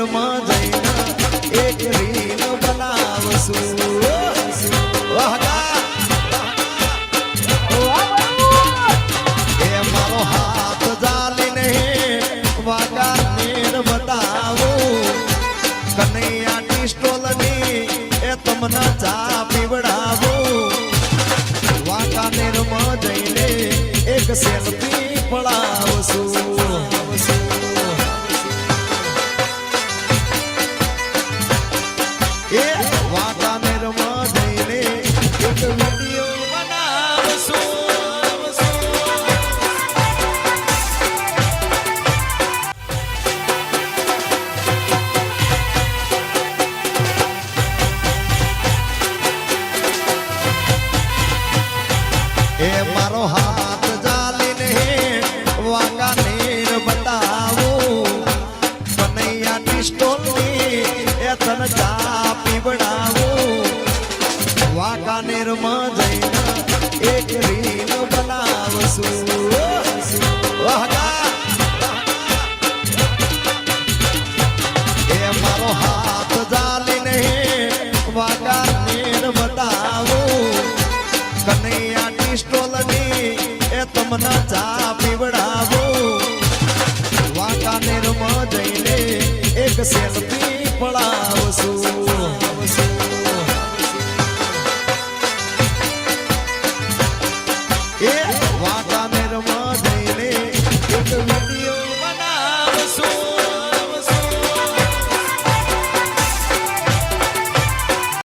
વાંકાનેરમાં જઈને એક રીલ બનાવશું એ મારો હાથ જાલીને વાંકાનેર બતાવું કનૈયાની સ્ટોલની એ તમને ચા પીવડાવું વાંકાનેરમાં જઈને એક સેલ્ફી પડાવશું એ વાંકાનેરમાં જઈને એક વિડીયો બનાવશું એ મારો હાથ જાલીને વાંકાનેર બતાવું કનૈયાની સ્ટોલની એ તને ચા પીવડાવું વાંકાનેરમાં જઈને એક રીલ બનાવશું એ મારો હાથ જાલીને વાંકાનેર બતાવું કનૈયાની સ્ટોલની એ તમને ચા પીવડાવું વાંકાનેરમાં જઈને એક સેલ્ફી પડાવશું